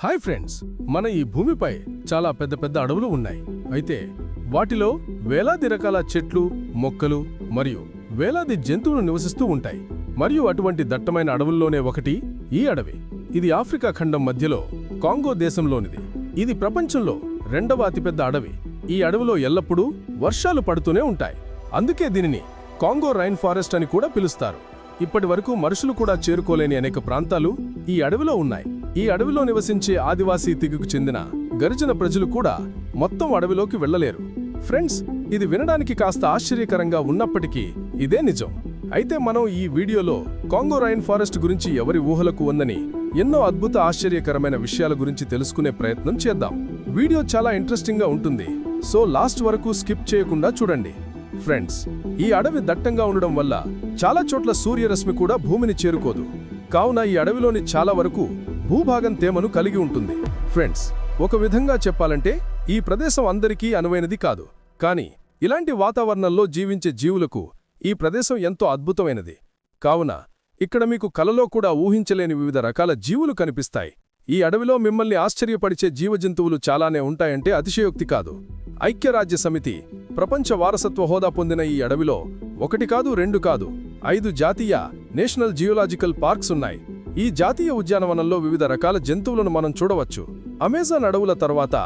Hi friends, మన ఈ భూమిపై చాలా పెద్ద పెద్ద అడవులు ఉన్నాయి. అయితే వాటిలో వేలాది రకాల చెట్లు, మొక్కలు మరియు వేలాది జంతువులు నివసిస్తూ ఉంటాయి. మరియు అటువంటి దట్టమైన అడవుల్లోనే ఒకటి ఈ అడవి. ఇది ఆఫ్రికా ఖండం మధ్యలో కాంగో దేశంలోనిది. ఇది ప్రపంచంలో రెండవ అతిపెద్ద అడవి. ఈ అడవిలో ఎల్లప్పుడూ వర్షాలు పడుతూనే ఉంటాయి. అందుకే దీనిని కాంగో రైన్ ఫారెస్ట్ అని కూడా పిలుస్తారు. ఇప్పటి వరకు మనుషులు కూడా చేరుకోలేని అనేక ప్రాంతాలు ఈ అడవిలో ఉన్నాయి. ఈ అడవిలో నివసించే ఆదివాసీ తెగకు చెందిన గిరిజన ప్రజలు కూడా మొత్తం అడవిలోకి వెళ్లలేరు. ఫ్రెండ్స్, ఇది వినడానికి కాస్త ఆశ్చర్యకరంగా ఉన్నప్పటికీ ఇదే నిజం. అయితే మనం ఈ వీడియోలో కాంగో రైన్ ఫారెస్ట్ గురించి ఎవరి ఊహలకు ఉందని ఎన్నో అద్భుత ఆశ్చర్యకరమైన విషయాల గురించి తెలుసుకునే ప్రయత్నం చేద్దాం. వీడియో చాలా ఇంట్రెస్టింగ్గా ఉంటుంది, సో లాస్ట్ వరకు స్కిప్ చేయకుండా చూడండి. ఫ్రెండ్స్, ఈ అడవి దట్టంగా ఉండడం వల్ల చాలా చోట్ల సూర్యరశ్మి కూడా భూమిని చేరుకోదు. కావున ఈ అడవిలోని చాలా వరకు భూభాగం తేమను కలిగి ఉంటుంది. ఫ్రెండ్స్, ఒక విధంగా చెప్పాలంటే ఈ ప్రదేశం అందరికీ అనువైనది కాదు. కానీ ఇలాంటి వాతావరణంలో జీవించే జీవులకు ఈ ప్రదేశం ఎంతో అద్భుతమైనది. కావున ఇక్కడ మీకు కలలో కూడా ఊహించలేని వివిధ రకాల జీవులు కనిపిస్తాయి. ఈ అడవిలో మిమ్మల్ని ఆశ్చర్యపరిచే జీవజంతువులు చాలానే ఉంటాయంటే అతిశయోక్తి కాదు. ఐక్యరాజ్య సమితి ప్రపంచ వారసత్వ హోదా పొందిన ఈ అడవిలో ఒకటి కాదు, రెండు కాదు, 5 జాతీయ నేషనల్ జియోలాజికల్ పార్క్స్ ఉన్నాయి. ఈ జాతీయ ఉద్యానవనంలో వివిధ రకాల జంతువులను మనం చూడవచ్చు. అమెజాన్ అడవుల తర్వాత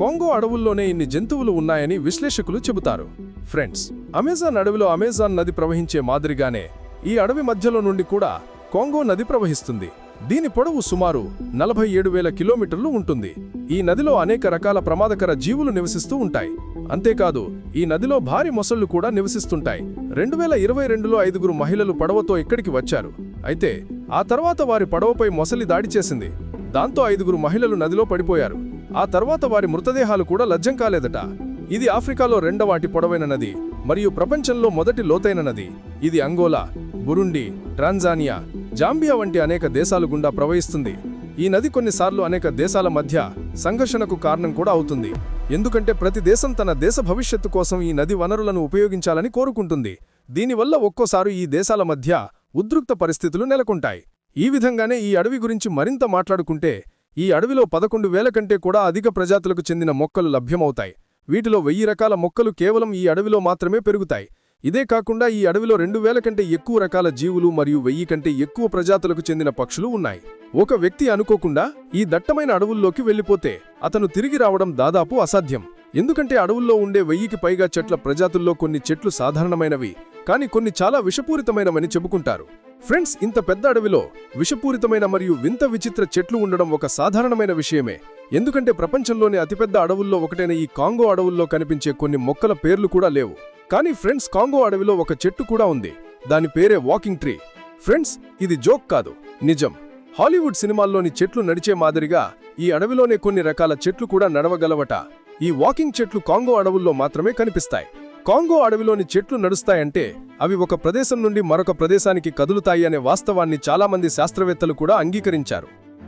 కాంగో అడవుల్లోనే ఇన్ని జంతువులు ఉన్నాయని విశ్లేషకులు చెబుతారు. ఫ్రెండ్స్, అమెజాన్ అడవిలో అమెజాన్ నది ప్రవహించే మాదిరిగానే ఈ అడవి మధ్యలో నుండి కూడా కాంగో నది ప్రవహిస్తుంది. దీని పొడవు సుమారు 47,000 కిలోమీటర్లు ఉంటుంది. ఈ నదిలో అనేక రకాల ప్రమాదకర జీవులు నివసిస్తూ ఉంటాయి. అంతేకాదు, ఈ నదిలో భారీ మొసళ్లు కూడా నివసిస్తుంటాయి. 2022లో 5 మహిళలు పడవతో ఇక్కడికి వచ్చారు. అయితే ఆ తర్వాత వారి పడవపై మొసలి దాడి చేసింది. దాంతో 5 మహిళలు నదిలో పడిపోయారు. ఆ తర్వాత వారి మృతదేహాలు కూడా లభ్యం కాలేదట. ఇది ఆఫ్రికాలో రెండవ అతి పొడవైన నది మరియు ప్రపంచంలో మొదటి లోతైన నది. ఇది అంగోలా, బురుండి, టాంజానియా, జాంబియా వంటి అనేక దేశాలు గుండా ప్రవహిస్తుంది. ఈ నది కొన్నిసార్లు అనేక దేశాల మధ్య సంఘర్షణకు కారణం కూడా అవుతుంది. ఎందుకంటే ప్రతి దేశం తన దేశ భవిష్యత్తు కోసం ఈ నది వనరులను ఉపయోగించాలని కోరుకుంటుంది. దీనివల్ల ఒక్కోసారి ఈ దేశాల మధ్య ఉద్రిక్త పరిస్థితులు నెలకొంటాయి. ఈ విధంగానే ఈ అడవి గురించి మరింత మాట్లాడుకుంటే ఈ అడవిలో 11,000 కంటే కూడా అధిక ప్రజాతులకు చెందిన మొక్కలు లభ్యమవుతాయి. వీటిలో 1000 రకాల మొక్కలు కేవలం ఈ అడవిలో మాత్రమే పెరుగుతాయి. ఇదే కాకుండా ఈ అడవిలో 2,000 కంటే ఎక్కువ రకాల జీవులు మరియు 1000 కంటే ఎక్కువ ప్రజాతులకు చెందిన పక్షులు ఉన్నాయి. ఒక వ్యక్తి అనుకోకుండా ఈ దట్టమైన అడవుల్లోకి వెళ్లిపోతే అతను తిరిగి రావడం దాదాపు అసాధ్యం. ఎందుకంటే అడవుల్లో ఉండే 1000కి పైగా చెట్ల ప్రజాతుల్లో కొన్ని చెట్లు సాధారణమైనవి, కానీ కొన్ని చాలా విషపూరితమైనవని చెప్పుకుంటారు. ఫ్రెండ్స్, ఇంత పెద్ద అడవిలో విషపూరితమైన మరియు వింత విచిత్ర చెట్లు ఉండడం ఒక సాధారణమైన విషయమే. ఎందుకంటే ప్రపంచంలోని అతిపెద్ద అడవుల్లో ఒకటైన ఈ కాంగో అడవుల్లో కనిపించే కొన్ని మొక్కల పేర్లు కూడా లేవు. కానీ ఫ్రెండ్స్, కాంగో అడవిలో ఒక చెట్టు కూడా ఉంది. దాని పేరే వాకింగ్ ట్రీ. ఫ్రెండ్స్, ఇది జోక్ కాదు, నిజం. హాలీవుడ్ సినిమాల్లోని చెట్లు నడిచే మాదిరిగా ఈ అడవిలోనే కొన్ని రకాల చెట్లు కూడా నడవగలవట. ఈ వాకింగ్ చెట్లు కాంగో అడవుల్లో మాత్రమే కనిపిస్తాయి. కాంగో అడవిలోని చెట్లు నడుస్తాయంటే అవి ఒక ప్రదేశం నుండి మరొక ప్రదేశానికి కదులుతాయి అనే వాస్తవాన్ని చాలామంది శాస్త్రవేత్తలు కూడా అంగీకరించారు.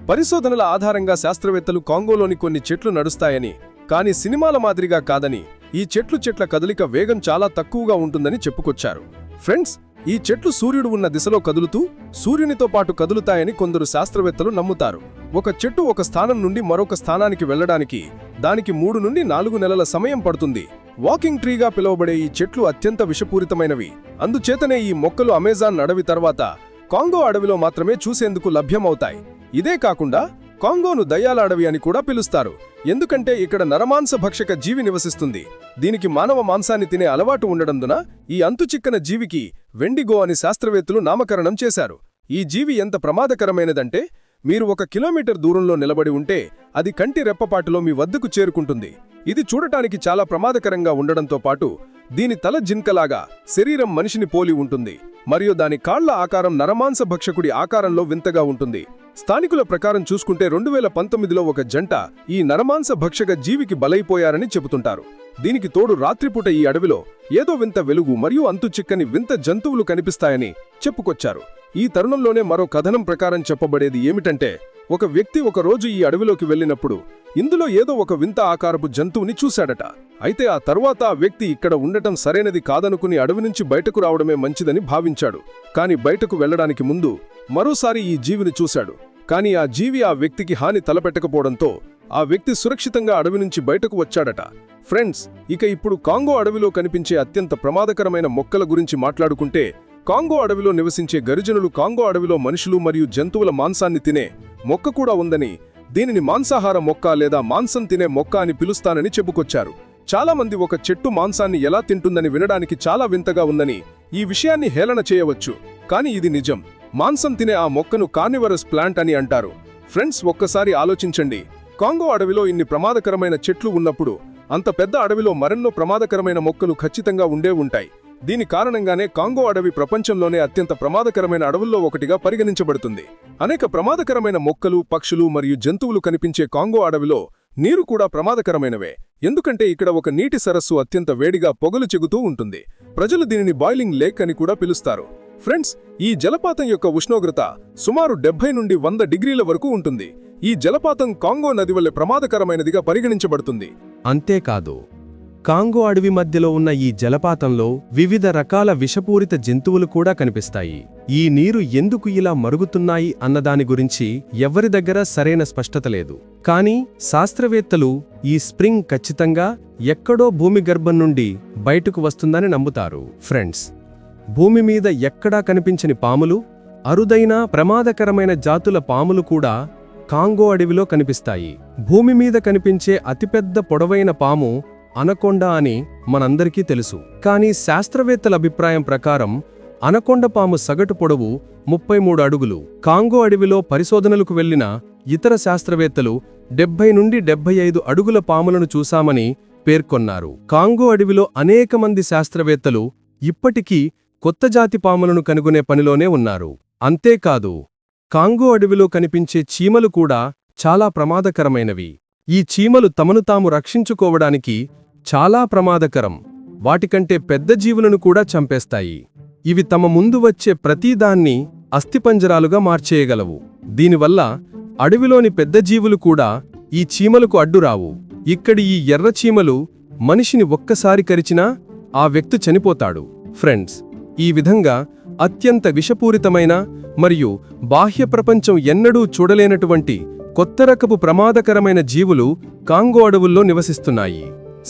పరిశోధనల ఆధారంగా శాస్త్రవేత్తలు కాంగోలోని కొన్ని చెట్లు నడుస్తాయని, కానీ సినిమాల మాదిరిగా కాదని, ఈ చెట్ల కదలిక వేగం చాలా తక్కువగా ఉంటుందని చెప్పుకొచ్చారు. ఫ్రెండ్స్, ఈ చెట్లు సూర్యుడు ఉన్న దిశలో కదులుతూ సూర్యునితో పాటు కదులుతాయని కొందరు శాస్త్రవేత్తలు నమ్ముతారు. ఒక చెట్టు ఒక స్థానం నుండి మరొక స్థానానికి వెళ్లడానికి దానికి 3 నుండి 4 నెలల సమయం పడుతుంది. వాకింగ్ ట్రీగా పిలువబడే ఈ చెట్లు అత్యంత విషపూరితమైనవి. అందుచేతనే ఈ మొక్కలు అమెజాన్ అడవి తర్వాత కాంగో అడవిలో మాత్రమే చూసేందుకు లభ్యమవుతాయి. ఇదే కాకుండా కాంగోను దయ్యాల అడవి అని కూడా పిలుస్తారు. ఎందుకంటే ఇక్కడ నరమాంస భక్షక జీవి నివసిస్తుంది. దీనికి మానవ మాంసాన్ని తినే అలవాటు ఉండడందున ఈ అంతుచిక్కన జీవికి వెండిగో అని శాస్త్రవేత్తలు నామకరణం చేశారు. ఈ జీవి ఎంత ప్రమాదకరమైనదంటే మీరు 1 కిలోమీటర్ దూరంలో నిలబడి ఉంటే అది కంటి రెప్పపాటులో మీ వద్దకు చేరుకుంటుంది. ఇది చూడటానికి చాలా ప్రమాదకరంగా ఉండడంతో పాటు దీని తల జింకలాగా, శరీరం మనిషిని పోలి ఉంటుంది మరియు దాని కాళ్ల ఆకారం నరమాంస భక్షకుడి ఆకారంలో వింతగా ఉంటుంది. స్థానికుల ప్రకారం చూసుకుంటే 2019లో ఒక జంట ఈ నరమాంస భక్షక జీవికి బలైపోయారని చెబుతుంటారు. దీనికి తోడు రాత్రిపూట ఈ అడవిలో ఏదో వింత వెలుగు మరియు అంతుచిక్కని వింత జంతువులు కనిపిస్తాయని చెప్పుకొచ్చారు. ఈ తరుణంలోనే మరో కథనం ప్రకారం చెప్పబడేది ఏమిటంటే, ఒక వ్యక్తి ఒక రోజు ఈ అడవిలోకి వెళ్ళినప్పుడు ఇందులో ఏదో ఒక వింత ఆకారపు జంతువుని చూశాడట. అయితే ఆ తరువాత ఆ వ్యక్తి ఇక్కడ ఉండటం సరైనది కాదనుకుని అడవి నుంచి బయటకు రావడమే మంచిదని భావించాడు. కాని బయటకు వెళ్లడానికి ముందు మరోసారి ఈ జీవిని చూశాడు. కానీ ఆ జీవి ఆ వ్యక్తికి హాని తలపెట్టకపోవడంతో ఆ వ్యక్తి సురక్షితంగా అడవి నుంచి బయటకు వచ్చాడట. ఫ్రెండ్స్, ఇక ఇప్పుడు కాంగో అడవిలో కనిపించే అత్యంత ప్రమాదకరమైన మొక్కల గురించి మాట్లాడుకుంటే, కాంగో అడవిలో నివసించే గరిజనులు కాంగో అడవిలో మనుషులు మరియు జంతువుల మాంసాన్ని తినే మొక్క కూడా ఉందని, దీనిని మాంసాహార మొక్క లేదా మాంసం తినే మొక్క అని పిలుస్తానని చెప్పుకొచ్చారు. చాలామంది ఒక చెట్టు మాంసాన్ని ఎలా తింటుందని వినడానికి చాలా వింతగా ఉందని ఈ విషయాన్ని హేళన చేయవచ్చు, కానీ ఇది నిజం. మాంసం తినే ఆ మొక్కను కార్నివరస్ ప్లాంట్ అని అంటారు. ఫ్రెండ్స్, ఒక్కసారి ఆలోచించండి. కాంగో అడవిలో ఇన్ని ప్రమాదకరమైన చెట్లు ఉన్నప్పుడు అంత పెద్ద అడవిలో మరెన్నో ప్రమాదకరమైన మొక్కలు ఖచ్చితంగా ఉండే ఉంటాయి. దీని కారణంగానే కాంగో అడవి ప్రపంచంలోనే అత్యంత ప్రమాదకరమైన అడవుల్లో ఒకటిగా పరిగణించబడుతుంది. అనేక ప్రమాదకరమైన మొక్కలు, పక్షులు మరియు జంతువులు కనిపించే కాంగో అడవిలో నీరు కూడా ప్రమాదకరమైనవే. ఎందుకంటే ఇక్కడ ఒక నీటి సరస్సు అత్యంత వేడిగా పొగలు చెగుతూ ఉంటుంది. ప్రజలు దీనిని బాయిలింగ్ లేక్ అని కూడా పిలుస్తారు. ఫ్రెండ్స్, ఈ జలపాతం యొక్క ఉష్ణోగ్రత సుమారు 70 నుండి 100 డిగ్రీల వరకు ఉంటుంది. ఈ జలపాతం కాంగో నది వల్లే ప్రమాదకరమైనదిగా పరిగణించబడుతుంది. అంతేకాదు, కాంగో అడవి మధ్యలో ఉన్న ఈ జలపాతంలో వివిధ రకాల విషపూరిత జంతువులు కూడా కనిపిస్తాయి. ఈ నీరు ఎందుకు ఇలా మరుగుతున్నాయి అన్నదాని గురించి ఎవ్వరి దగ్గర సరైన స్పష్టత లేదు. కానీ శాస్త్రవేత్తలు ఈ స్ప్రింగ్ ఖచ్చితంగా ఎక్కడో భూమి గర్భం నుండి బయటకు వస్తుందని నమ్ముతారు. ఫ్రెండ్స్, భూమి మీద ఎక్కడా కనిపించని పాములు, అరుదైన ప్రమాదకరమైన జాతుల పాములు కూడా కాంగో అడవిలో కనిపిస్తాయి. భూమి మీద కనిపించే అతిపెద్ద పొడవైన పాము అనకొండ అని మనందరికీ తెలుసు. కానీ శాస్త్రవేత్తల అభిప్రాయం ప్రకారం అనకొండ పాము సగటు పొడవు 33 అడుగులు. కాంగో అడవిలో పరిశోధనలకు వెళ్లిన ఇతర శాస్త్రవేత్తలు 70 నుండి 75 అడుగుల పాములను చూశామని పేర్కొన్నారు. కాంగో అడవిలో అనేక మంది శాస్త్రవేత్తలు ఇప్పటికీ కొత్త జాతి పాములను కనుగొనే పనిలోనే ఉన్నారు. అంతేకాదు, కాంగో అడవిలో కనిపించే చీమలు కూడా చాలా ప్రమాదకరమైనవి. ఈ చీమలు తమను తాము రక్షించుకోవడానికి చాలా ప్రమాదకరం. వాటికంటే పెద్ద జీవులను కూడా చంపేస్తాయి. ఇవి తమ ముందు వచ్చే ప్రతిదాన్ని అస్థిపంజరాలుగా మార్చేయగలవు. దీనివల్ల అడవిలోని పెద్ద జీవులు కూడా ఈ చీమలకు అడ్డురావు. ఇక్కడి ఈ ఎర్ర చీమలు మనిషిని ఒక్కసారి కరిచినా ఆ వ్యక్తి చనిపోతాడు. ఫ్రెండ్స్, ఈ విధంగా అత్యంత విషపూరితమైన మరియు బాహ్య ప్రపంచం ఎన్నడూ చూడలేనటువంటి కొత్త రకపు ప్రమాదకరమైన జీవులు కాంగో అడవుల్లో నివసిస్తున్నాయి.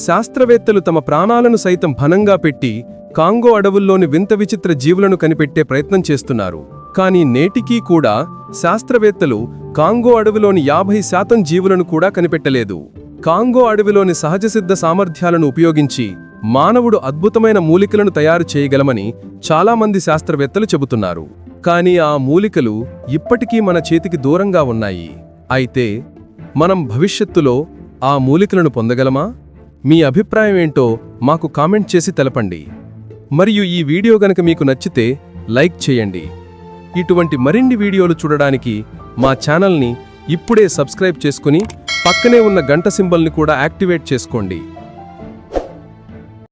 శాస్త్రవేత్తలు తమ ప్రాణాలను సైతం భనంగా పెట్టి కాంగో అడవుల్లోని వింత విచిత్ర జీవులను కనిపెట్టే ప్రయత్నం చేస్తున్నారు. కానీ నేటికీ కూడా శాస్త్రవేత్తలు కాంగో అడవిలోని 50% జీవులను కూడా కనిపెట్టలేదు. కాంగో అడవిలోని సహజసిద్ధ సామర్థ్యాలను ఉపయోగించి మానవుడు అద్భుతమైన మూలికలను తయారు చేయగలమని చాలామంది శాస్త్రవేత్తలు చెబుతున్నారు. కానీ ఆ మూలికలు ఇప్పటికీ మన చేతికి దూరంగా ఉన్నాయి. అయితే మనం భవిష్యత్తులో ఆ మూలికలను పొందగలమా? మీ అభిప్రాయం ఏంటో మాకు కామెంట్ చేసి తెలపండి. మరియు ఈ వీడియో గనక మీకు నచ్చితే లైక్ చేయండి. ఇటువంటి మరిన్ని వీడియోలు చూడడానికి మా ఛానల్ని ఇప్పుడే సబ్స్క్రైబ్ చేసుకుని పక్కనే ఉన్న గంట సింబల్ని కూడా యాక్టివేట్ చేసుకోండి.